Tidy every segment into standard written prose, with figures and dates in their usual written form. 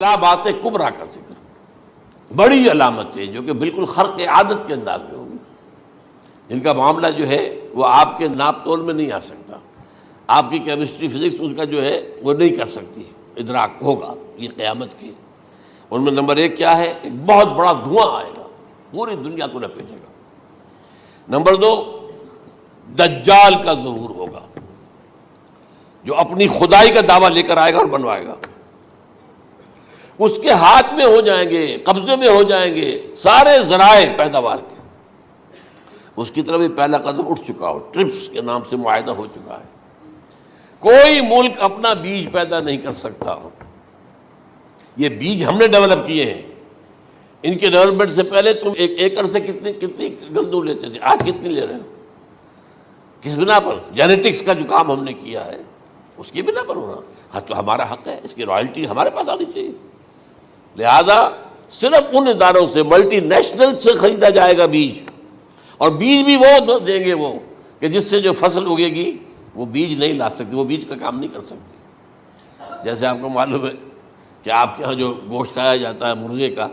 لا بات کبریٰ کا ذکر، بڑی علامتیں جو کہ بالکل خرق عادت کے انداز میں ہوگی، جن کا معاملہ جو ہے وہ آپ کے ناپ تول میں نہیں آ سکتا، آپ کی کیمسٹری فزکس اس کا جو ہے وہ نہیں کر سکتی، ادراک ہوگا یہ قیامت کی۔ ان میں نمبر ایک کیا ہے؟ ایک بہت بڑا دھواں آئے گا، پوری دنیا کو لپیٹے گا۔ نمبر دو، دجال کا ظہور ہوگا، جو اپنی خدائی کا دعویٰ لے کر آئے گا اور بنوائے گا۔ اس کے ہاتھ میں ہو جائیں گے، قبضے میں ہو جائیں گے سارے ذرائع پیداوار کے۔ اس کی طرف بھی پہلا قدم اٹھ چکا ہو، ٹرپس کے نام سے معاہدہ ہو چکا ہے۔ کوئی ملک اپنا بیج پیدا نہیں کر سکتا، یہ بیج ہم نے ڈیولپ کیے ہیں۔ ان کے ڈیولپمنٹ سے پہلے تم ایک ایکڑ سے کتنی گندم لیتے تھے، آج کتنی لے رہے ہو؟ کس بنا پر؟ جینیٹکس کا جو کام ہم نے کیا ہے اس کی بنا پر ہو رہا۔ ہاں تو ہمارا حق ہے، اس کی رائلٹی ہمارے پاس آنی چاہیے۔ لہذا صرف ان اداروں سے، ملٹی نیشنل سے خریدا جائے گا بیج، اور بیج بھی وہ دیں گے وہ کہ جس سے جو فصل اگے گی وہ بیج نہیں لا سکتی، وہ بیج کا کام نہیں کر سکتی۔ جیسے آپ کو معلوم ہے کہ آپ کے ہاں جو گوشت کھایا جاتا ہے مرغے کا،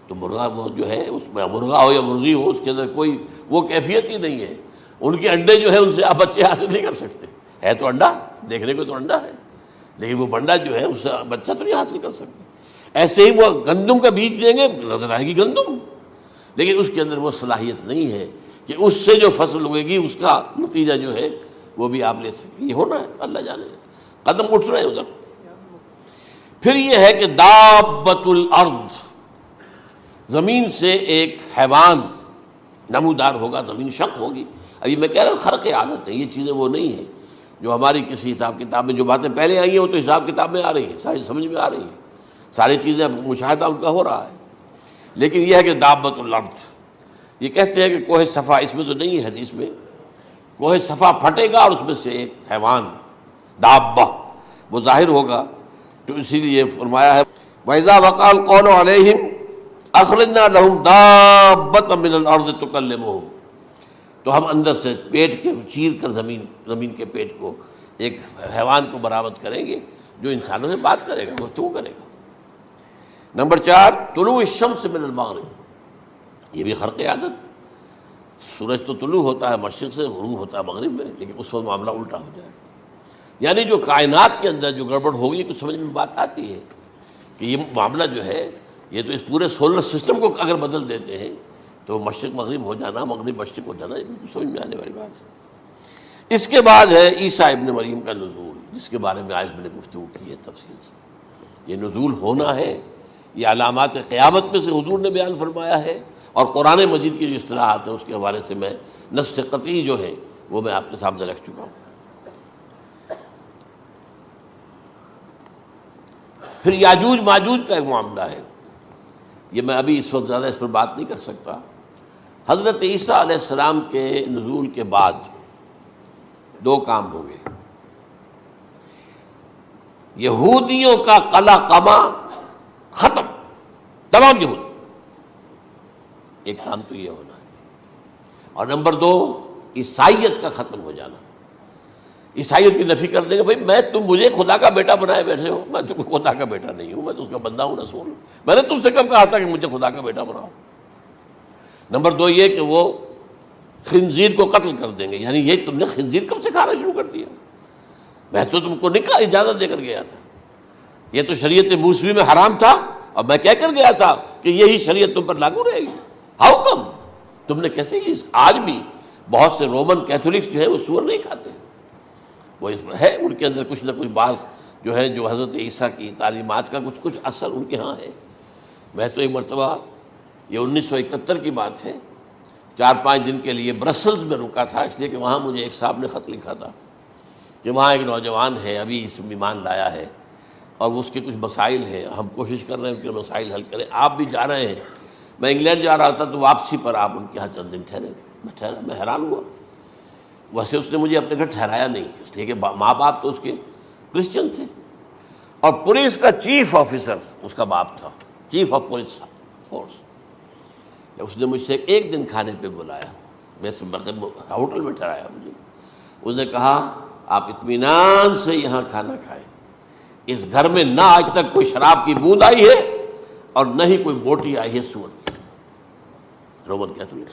تو مرغا وہ جو ہے اس میں مرغا ہو یا مرغی ہو، اس کے اندر کوئی وہ کیفیت ہی نہیں ہے۔ ان کے انڈے جو ہے ان سے آپ بچے حاصل نہیں کر سکتے، ہے تو انڈا، دیکھنے کو تو انڈا ہے، لیکن وہ بنڈا جو ہے اس سے بچہ تو نہیں حاصل کر سکتے۔ ایسے ہی وہ گندم کا بیج دیں گے، نظر آئے گی گندم، لیکن اس کے اندر وہ صلاحیت نہیں ہے کہ اس سے جو فصل اگے گی اس کا نتیجہ جو ہے وہ بھی آپ لے سکیں۔ یہ ہونا ہے، اللہ جانے، قدم اٹھ رہے ہیں ادھر۔ پھر یہ ہے کہ دابۃ الارض، زمین سے ایک حیوان نمودار ہوگا، زمین شق ہوگی۔ ابھی میں کہہ رہا ہوں خرق عادت ہے، یہ چیزیں وہ نہیں ہیں جو ہماری کسی حساب کتاب میں جو باتیں پہلے آئی ہیں وہ تو حساب کتاب میں آ رہی ہیں، ساری سمجھ میں آ رہی ہیں، ساری چیزیں مشاہدہ ان کا ہو رہا ہے۔ لیکن یہ ہے کہ دابۃ الارض، یہ کہتے ہیں کہ کوہ صفا، اس میں تو نہیں ہے حدیث میں، کوہ صفا پھٹے گا اور اس میں سے ایک حیوان دابہ وہ ظاہر ہوگا، تو اسی لیے فرمایا ہے وَإِذَا وَقَعَ الْقَوْلُ عَلَيْهِمْ أَخْرَجْنَا لَهُمْ دَابَّةً مِّنَ الْأَرْضِ تُكَلِّمُهُمْ، تو ہم اندر سے پیٹ کے چیر کر زمین کے پیٹ کو ایک حیوان کو برآمد کریں گے جو انسانوں سے بات کرے گا، گفتگو کرے گا۔ نمبر 4، طلوع الشمس من المغرب، یہ بھی خرق عادت، سورج تو طلوع ہوتا ہے مشرق سے، غروب ہوتا ہے مغرب میں، لیکن اس وقت معاملہ الٹا ہو جائے، یعنی جو کائنات کے اندر جو گڑبڑ ہوگی کچھ سمجھ میں بات آتی ہے کہ یہ معاملہ جو ہے یہ تو اس پورے سولر سسٹم کو اگر بدل دیتے ہیں تو مشرق مغرب ہو جانا، مغرب مشرق ہو جانا، یہ سمجھ میں آنے والی بات ہے۔ اس کے بعد ہے عیسیٰ ابن مریم کا نزول، جس کے بارے میں آج میں نے گفتگو کی ہے تفصیل سے۔ یہ نزول ہونا ہے، یہ علامات قیامت میں سے حضور نے بیان فرمایا ہے، اور قرآن مجید کی جو اصطلاحات ہیں اس کے حوالے سے میں نص قطعی جو ہے وہ میں آپ کے سامنے رکھ چکا ہوں۔ پھر یاجوج ماجوج کا ایک معاملہ ہے، یہ میں ابھی اس وقت زیادہ اس پر بات نہیں کر سکتا۔ حضرت عیسیٰ علیہ السلام کے نزول کے بعد دو کام ہوں گے، یہودیوں کا قلع قمع ختم، تمام یہود، ایک کام تو یہ ہونا ہے، اور نمبر 2 عیسائیت کا ختم ہو جانا۔ عیسائیت کی نفی کر دیں گے، بھائی تم مجھے خدا کا بیٹا بنائے بیٹھے ہو، میں تم خدا کا بیٹا نہیں ہوں، میں تو اس کا بندہ ہوں، رسول ہوں، میں نے تم سے کب کہا تھا کہ مجھے خدا کا بیٹا بناؤ۔ نمبر 2 یہ کہ وہ خنزیر کو قتل کر دیں گے، یعنی یہ تم نے خنزیر کب سے کھانا شروع کر دیا؟ میں تو تم کو نکاح اجازت دے کر گیا تھا، یہ تو شریعت موسوی میں حرام تھا، اور میں کہہ کر گیا تھا کہ یہی شریعت تم پر لاگو رہے گی، ہاؤ کم تم نے کیسے یہ؟ آج بھی بہت سے رومن کیتھولکس جو ہے وہ سور نہیں کھاتے، وہ اس میں ہے ان کے اندر کچھ نہ کچھ بات جو ہے جو حضرت عیسیٰ کی تعلیمات کا کچھ اثر ان کے ہاں ہے۔ میں تو ایک مرتبہ، یہ 1971 کی بات ہے، 4-5 دن کے لیے برسلز میں رکا تھا، اس لیے کہ وہاں مجھے ایک صاحب نے خط لکھا تھا کہ وہاں ایک نوجوان ہے، ابھی اس ایمان لایا ہے، اور اس کے کچھ مسائل ہیں، ہم کوشش کر رہے ہیں ان کے مسائل حل کریں، آپ بھی جا رہے ہیں۔ میں انگلینڈ جا رہا تھا تو واپسی پر آپ ان کے یہاں چند دن ٹھہرے، میں حیران ہوا۔ ویسے اس نے مجھے اپنے گھر ٹھہرایا نہیں، اس لیے کہ ماں باپ تو اس کے کرسچن تھے، اور پولیس کا چیف آفیسر اس کا باپ تھا، چیف آف پولیس فورس۔ اس نے مجھ سے ایک دن کھانے پہ بلایا، میں ہوٹل میں ٹھہرایا مجھے، اس نے کہا آپ اطمینان سے یہاں کھانا کھائیں، اس گھر میں نہ آج تک کوئی شراب کی بوند آئی ہے اور نہ ہی کوئی بوٹی آئی ہے سور کی. Roman Catholics.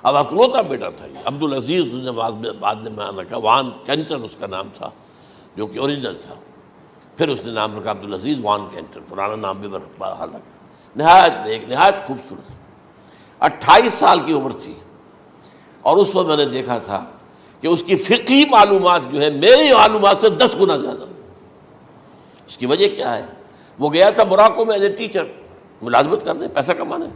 اب اکلوتا بیٹا تھا یہ عبد العزیز، اس نے بعد میں نام رکھا، وان کینٹر اس کا نام تھا جو کہ اوریجنل تھا. پھر اس نے نام رکھا عبد العزیز وان کینٹر، پرانا نام بھی بحال رکھا. نہایت نیک، نہایت خوبصورت. 28 سال کی عمر تھی اور اس وقت میں نے دیکھا تھا کہ اس کی فقہی معلومات جو ہے میری معلومات سے 10 گنا زیادہ. اس کی وجہ کیا ہے؟ وہ گیا تھا موراکو میں ایز اے ٹیچر ملازمت کرنے، پیسہ کمانے.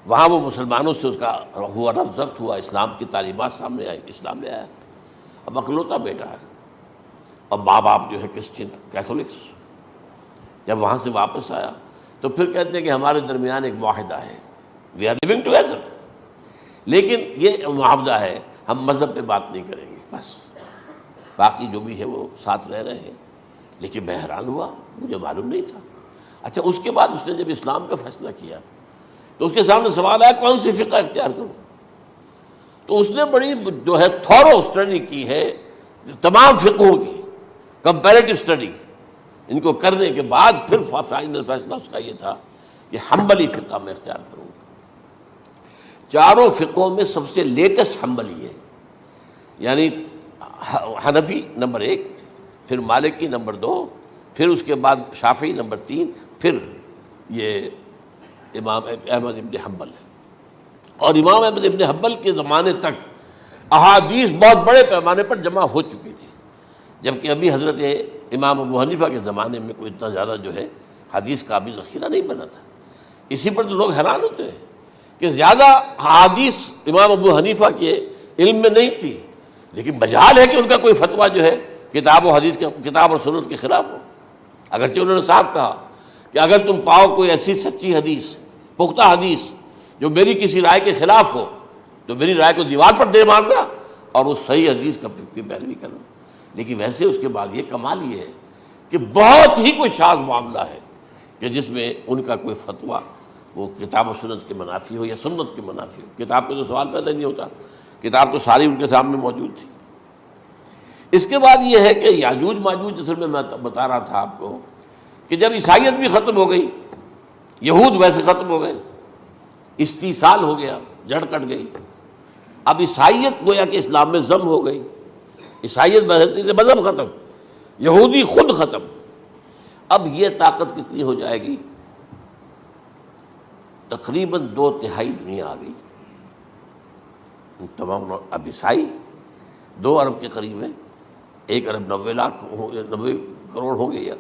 وہاں وہ مسلمانوں سے اس کا ہوا رفع ضبط ہوا، اسلام کی تعلیمات سامنے آئی، اسلام لے آیا. اب اکلوتا بیٹا ہے اور ماں باپ جو ہے کرسچن کیتھولکس. جب وہاں سے واپس آیا تو پھر کہتے ہیں کہ ہمارے درمیان ایک معاہدہ ہے، وی آر لیونگ ٹوگیدر، لیکن یہ معاہدہ ہے ہم مذہب پہ بات نہیں کریں گے، بس باقی جو بھی ہے وہ ساتھ رہ رہے ہیں. لیکن میں حیران ہوا، مجھے معلوم نہیں تھا. اچھا اس کے بعد اس نے جب اسلام کا فیصلہ کیا تو اس کے سامنے سوال آیا کون سی فقہ اختیار کروں. تو اس نے بڑی جو ہے تھورو اسٹڈی کی ہے تمام فقہوں کی، کمپیریٹو اسٹڈی. ان کو کرنے کے بعد پھر فائنل فیصلہ اس کا یہ تھا کہ حنبلی فقہ میں اختیار کروں. چاروں فقہوں میں سب سے لیٹسٹ حنبلی ہے، یعنی حنفی نمبر 1، پھر مالکی نمبر 2، پھر اس کے بعد شافعی نمبر 3، پھر یہ امام احمد ابن حنبل ہے. اور امام احمد ابن حنبل کے زمانے تک احادیث بہت بڑے پیمانے پر جمع ہو چکی تھی، جبکہ ابھی حضرت امام ابو حنیفہ کے زمانے میں کوئی اتنا زیادہ جو ہے حدیث کا بھی ذخیرہ نہیں بنا تھا. اسی پر تو لوگ حیران ہوتے ہیں کہ زیادہ حدیث امام ابو حنیفہ کے علم میں نہیں تھی، لیکن مجال ہے کہ ان کا کوئی فتویٰ جو ہے کتاب و حدیث کے، کتاب اور سنت کے خلاف ہو. اگرچہ انہوں نے صاف کہا کہ اگر تم پاؤ کوئی ایسی سچی حدیث، پختہ حدیث جو میری کسی رائے کے خلاف ہو تو میری رائے کو دیوار پر دے مارنا اور اس صحیح حدیث کی پیروی کرنا. لیکن ویسے اس کے بعد یہ کمال یہ ہے کہ بہت ہی کوئی شاذ معاملہ ہے کہ جس میں ان کا کوئی فتویٰ وہ کتاب و سنت کے منافی ہو یا سنت کے منافی ہو. کتاب پہ تو سوال پیدا نہیں ہوتا، کتاب تو ساری ان کے سامنے موجود تھی. اس کے بعد یہ ہے کہ یاجوج ماجوج، اصل میں بتا رہا تھا آپ کو کہ جب عیسائیت بھی ختم ہو گئی، یہود ویسے ختم ہو گئے، استیصال ہو گیا، جڑ کٹ گئی. اب عیسائیت گویا کہ اسلام میں ضم ہو گئی. عیسائیت مذہب ختم، یہودی خود ختم. اب یہ طاقت کتنی ہو جائے گی؟ تقریباً 2/3 دنیا آ گئی. تمام اب عیسائی 2 ارب کے قریب ہیں، 1 ارب 90 کروڑ ہوں گے، یا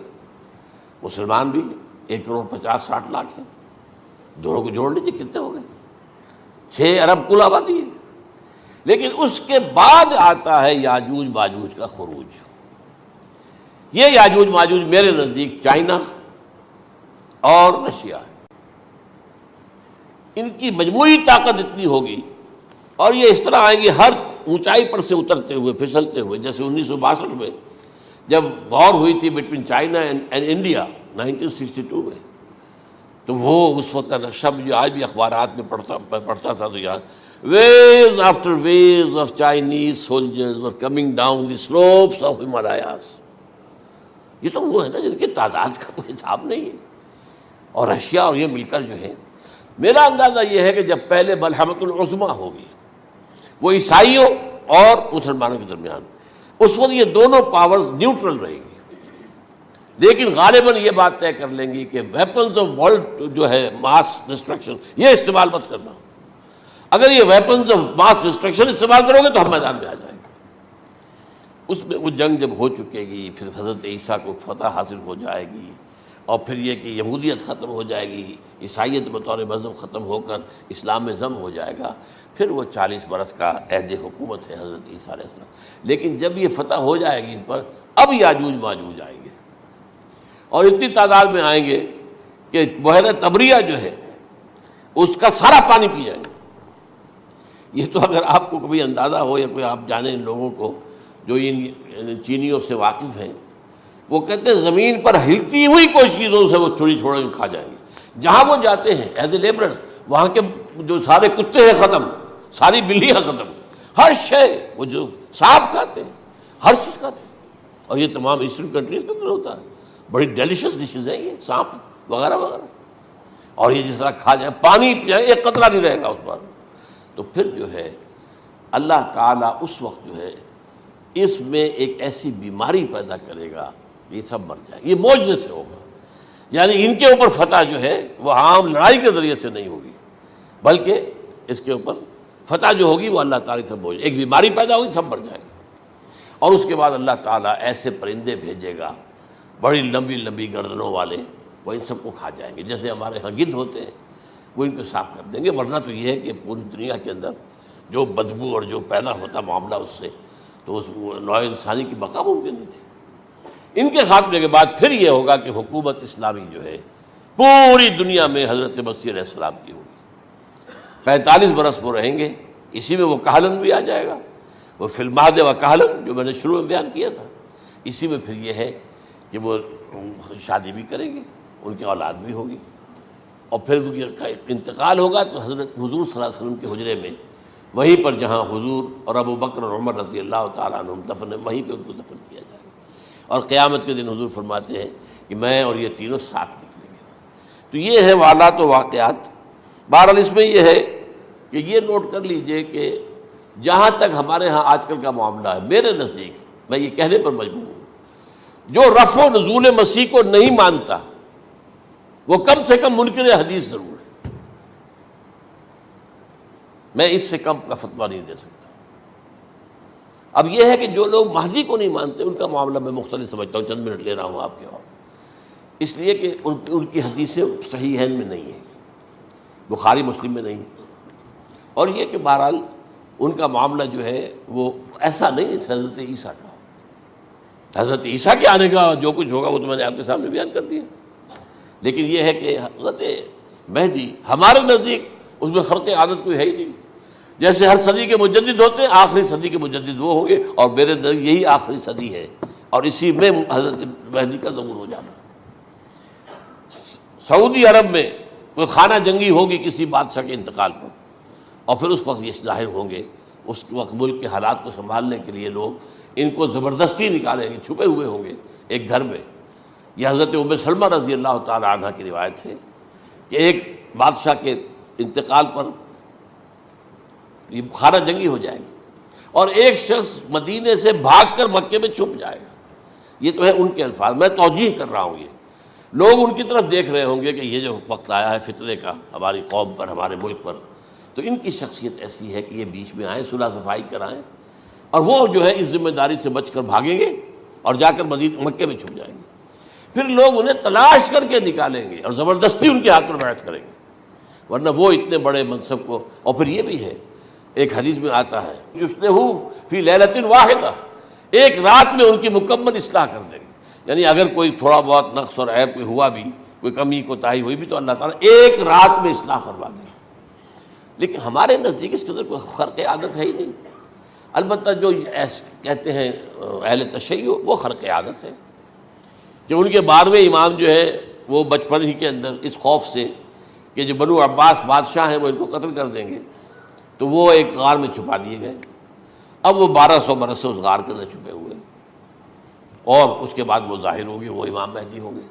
مسلمان بھی 1 کروڑ 50-60 لاکھ ہیں. دونوں کو جوڑ لیجیے کتنے ہو گئے؟ 6 ارب کل آبادی ہے. لیکن اس کے بعد آتا ہے یاجوج ماجوج کا خروج. یہ یاجوج ماجوج میرے نزدیک چائنا اور رشیا ہے. ان کی مجموعی طاقت اتنی ہوگی اور یہ اس طرح آئیں گے ہر اونچائی پر سے اترتے ہوئے، پھسلتے ہوئے. جیسے 1962 میں جب وار ہوئی تھی بٹوین چائنا اینڈ انڈیا 1962 میں، تو وہ اس وقت کا نقشہ مجھے آج بھی اخبارات میں پڑھتا تھا تو یاد، waves after waves of Chinese soldiers were coming down the slopes of Himalayas. یہ تو وہ ہے نا جن کی تعداد کا کوئی حساب نہیں ہے. اور رشیا اور یہ مل کر جو ہے، میرا اندازہ یہ ہے کہ جب پہلے ملحمۃ العظمیٰ ہوگی وہ عیسائیوں اور مسلمانوں کے درمیان، اس وقت یہ دونوں پاورز نیوٹرل رہے گی. لیکن غالباً یہ بات طے کر لیں گی کہ ویپنز آف ورلڈ جو ہے ماس ڈسٹرکشن، یہ استعمال مت کرنا. اگر یہ ویپنز آف ماس ڈسٹرکشن استعمال کرو گے تو ہم میدان میں آ جائیں گے. اس میں وہ جنگ جب ہو چکے گی، پھر حضرت عیسیٰ کو فتح حاصل ہو جائے گی، اور پھر یہ کہ یہودیت ختم ہو جائے گی، عیسائیت بطور مذہب ختم ہو کر اسلام میں ضم ہو جائے گا. پھر وہ 40 برس کا عہد حکومت ہے حضرت عیسیٰ علیہ السلام. لیکن جب یہ فتح ہو جائے گی ان پر، اب یاجوج ماجوج آئیں گے اور اتنی تعداد میں آئیں گے کہ بحیرہ طبریہ جو ہے اس کا سارا پانی پی جائیں گے. یہ تو اگر آپ کو کبھی اندازہ ہو یا کوئی آپ جانیں ان لوگوں کو جو ان چینیوں سے واقف ہیں، وہ کہتے ہیں زمین پر ہلتی ہوئی کوئی چیزوں سے وہ چھوڑی چھوڑ کے کھا جائیں گے. جہاں وہ جاتے ہیں ایز اے لیبرر، وہاں کے جو سارے کتے ہیں ختم، ساری بلیاں ختم، ہر شے، وہ جو سانپ کھاتے ہیں، ہر چیز کھاتے ہیں. اور یہ تمام ایسٹرن کنٹریز کے اندر ہوتا ہے، بڑی ڈیلیشیس ڈشز ہیں یہ، سانپ وغیرہ وغیرہ، اور یہ جس طرح کھا جائے، پانی پیا ایک قطرہ نہیں رہے گا اس پر. تو پھر جو ہے اللہ تعالیٰ اس وقت جو ہے اس میں ایک ایسی بیماری پیدا کرے گا، یہ سب مر جائے. یہ معجزے سے ہوگا، یعنی ان کے اوپر فتح جو ہے وہ عام لڑائی کے ذریعے سے نہیں ہوگی، بلکہ اس کے اوپر فتح جو ہوگی وہ اللہ تعالیٰ سے بوجھ، ایک بیماری پیدا ہوگی، سب مر جائے گا. اور اس کے بعد اللہ تعالیٰ ایسے پرندے بھیجے گا بڑی لمبی لمبی گردنوں والے، وہ ان سب کو کھا جائیں گے. جیسے ہمارے ہاں گدھ ہوتے ہیں وہ ان کو صاف کر دیں گے. ورنہ تو یہ ہے کہ پوری دنیا کے اندر جو بدبو اور جو پیدا ہوتا معاملہ اس سے، تو اس نوع انسانی کی بقا ممکن نہیں تھی. ان کے خاتمے کے بعد پھر یہ ہوگا کہ حکومت اسلامی جو ہے پوری دنیا میں حضرت مسیح علیہ السلام کی ہوگی. 45 برس وہ رہیں گے، اسی میں وہ کہلن بھی آ جائے گا، وہ فی المہد و کہلن جو میں نے شروع میں بیان کیا تھا. اسی میں پھر یہ ہے کہ وہ شادی بھی کریں گے، ان کی اولاد بھی ہوگی، اور پھر ان کا انتقال ہوگا تو حضرت حضور صلی اللہ علیہ وسلم کے حجرے میں، وہیں پر جہاں حضور اور ابو بکر اور عمر رضی اللہ تعالیٰ عنہم دفن ہیں، وہیں پہ ان کو دفن کیا جائے گا. اور قیامت کے دن حضور فرماتے ہیں کہ میں اور یہ تینوں ساتھ نکلیں گے. تو یہ ہے حالات و واقعات. بہرحال اس میں یہ ہے کہ یہ نوٹ کر لیجئے کہ جہاں تک ہمارے ہاں آج کل کا معاملہ ہے، میرے نزدیک میں یہ کہنے پر مجبور ہوں، جو رفع و نزول مسیح کو نہیں مانتا وہ کم سے کم منکر حدیث ضرور ہے. میں اس سے کم کا فتویٰ نہیں دے سکتا. اب یہ ہے کہ جو لوگ مہدی کو نہیں مانتے ان کا معاملہ میں مختلف سمجھتا ہوں. چند منٹ لے رہا ہوں آپ کے، اور اس لیے کہ ان کی حدیثیں صحیحین میں نہیں ہیں، بخاری مسلم میں نہیں. اور یہ کہ بہرحال ان کا معاملہ جو ہے وہ ایسا نہیں ہے حضرت عیسیٰ کا. حضرت عیسیٰ کے آنے کا جو کچھ ہوگا وہ تو میں نے آپ کے سامنے بیان کر دیا. لیکن یہ ہے کہ حضرت مہدی ہمارے نزدیک اس میں خرق عادت کوئی ہے ہی نہیں. جیسے ہر صدی کے مجدد ہوتے ہیں، آخری صدی کے مجدد وہ ہوں گے، اور میرے نزدیک یہی آخری صدی ہے، اور اسی میں حضرت مہدی کا ظہور ہو جانا. سعودی عرب میں کوئی خانہ جنگی ہوگی کسی بادشاہ کے انتقال پر، اور پھر اس وقت یہ ظاہر ہوں گے. اس وقت ملک کے حالات کو سنبھالنے کے لیے لوگ ان کو زبردستی نکالیں گے، چھپے ہوئے ہوں گے ایک گھر میں. یہ حضرت ام سلمہ رضی اللہ تعالی عنہ کی روایت ہے کہ ایک بادشاہ کے انتقال پر یہ خانہ جنگی ہو جائے گی، اور ایک شخص مدینے سے بھاگ کر مکے میں چھپ جائے گا. یہ تو ہے ان کے الفاظ، میں توجیہ کر رہا ہوں. یہ لوگ ان کی طرف دیکھ رہے ہوں گے کہ یہ جو وقت آیا ہے فتنے کا ہماری قوم پر، ہمارے ملک پر، تو ان کی شخصیت ایسی ہے کہ یہ بیچ میں آئیں، صلح صفائی کرائیں، اور وہ جو ہے اس ذمہ داری سے بچ کر بھاگیں گے اور جا کر مکے میں چھپ جائیں گے. پھر لوگ انہیں تلاش کر کے نکالیں گے اور زبردستی ان کے ہاتھ پر بیعت کریں گے، ورنہ وہ اتنے بڑے منصب کو. اور پھر یہ بھی ہے، ایک حدیث میں آتا ہے یصلحو فی لیلۃ واحدہ، ایک رات میں ان کی مکمل اصلاح کر دیں گے. یعنی اگر کوئی تھوڑا بہت نقص اور عیب کوئی ہوا بھی، کوئی کمی کوتاہی ہوئی بھی، تو اللہ تعالیٰ ایک رات میں اصلاح کروا دیں گے. لیکن ہمارے نزدیک اس قدر کوئی خرق عادت ہے ہی نہیں. البتہ جو کہتے ہیں اہل تشیع، وہ خرق عادت ہے کہ ان کے 12ویں امام جو ہے وہ بچپن ہی کے اندر اس خوف سے کہ جو بنو عباس بادشاہ ہیں وہ ان کو قتل کر دیں گے، تو وہ ایک غار میں چھپا دیے گئے. اب وہ 1200 برس سے اس غار کے اندر چھپے ہوئے، اور اس کے بعد وہ ظاہر ہوگی، وہ امام مہدی ہوں گے.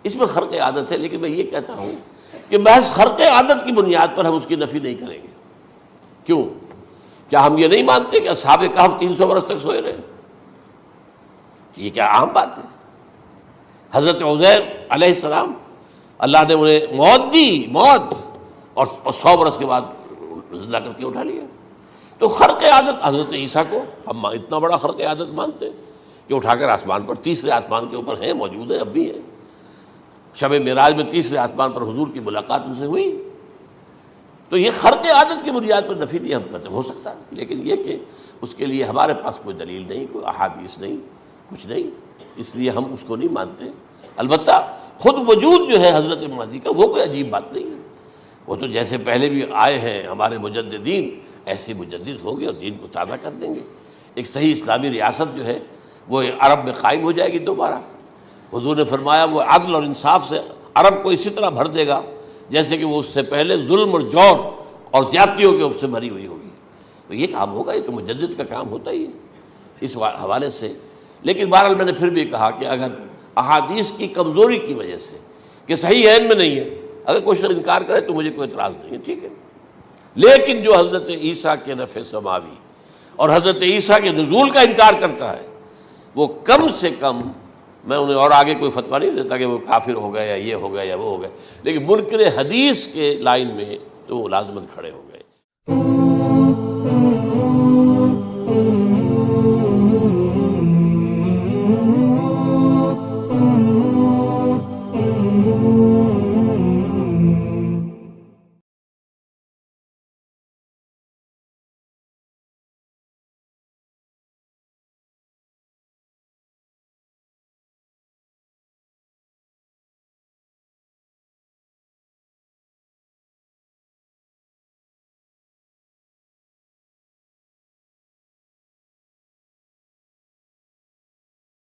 اس میں خرق عادت ہے. لیکن میں یہ کہتا ہوں کہ محض خرق عادت کی بنیاد پر ہم اس کی نفی نہیں کریں گے. کیوں؟ کیا ہم یہ نہیں مانتے کہ اصحاب کہف 300 برس تک سوئے رہے؟ یہ کیا عام بات ہے؟ حضرت عزیر علیہ السلام اللہ نے انہیں موت دی، موت، اور 100 برس کے بعد زندہ کر کے اٹھا لیا. تو خرق عادت حضرت عیسیٰ کو ہم اتنا بڑا خرق عادت مانتے ہیں کہ اٹھا کر آسمان پر، تیسرے آسمان کے اوپر ہیں، موجود ہیں، اب بھی ہیں. شب معراج میں تیسرے آسمان پر حضور کی ملاقات ان سے ہوئی. تو یہ خرق عادت کی بنیاد پر نفی نہیں ہم کرتے. ہو سکتا ہے، لیکن یہ کہ اس کے لیے ہمارے پاس کوئی دلیل نہیں، کوئی احادیث نہیں، کچھ نہیں، اس لیے ہم اس کو نہیں مانتے. البتہ خود وجود جو ہے حضرت مہدی کا وہ کوئی عجیب بات نہیں ہے. وہ تو جیسے پہلے بھی آئے ہیں ہمارے مجددین، ایسے مجدد ہوں گے اور دین کو تازہ کر دیں گے. ایک صحیح اسلامی ریاست جو ہے وہ عرب میں قائم ہو جائے گی دوبارہ. حضور نے فرمایا وہ عدل اور انصاف سے عرب کو اسی طرح بھر دے گا جیسے کہ وہ اس سے پہلے ظلم اور جور اور زیادتیوں کے سے بھری ہوئی ہوگی. تو یہ کام ہوگا، یہ تو مجدد کا کام ہوتا ہی ہے. اس حوالے سے لیکن بہرحال میں نے پھر بھی کہا کہ اگر احادیث کی کمزوری کی وجہ سے کہ صحیح عین میں نہیں ہے، اگر کوئی شخص انکار کرے تو مجھے کوئی اعتراض نہیں ہے، ٹھیک ہے، لیکن جو حضرت عیسیٰ کے نفع سماوی اور حضرت عیسیٰ کے نزول کا انکار کرتا ہے وہ کم سے کم، میں انہیں اور آگے کوئی فتویٰ نہیں دیتا کہ وہ کافر ہو گئے یا یہ ہو گئے یا وہ ہو گئے، لیکن منکر حدیث کے لائن میں تو وہ لازماً کھڑے ہو گئے۔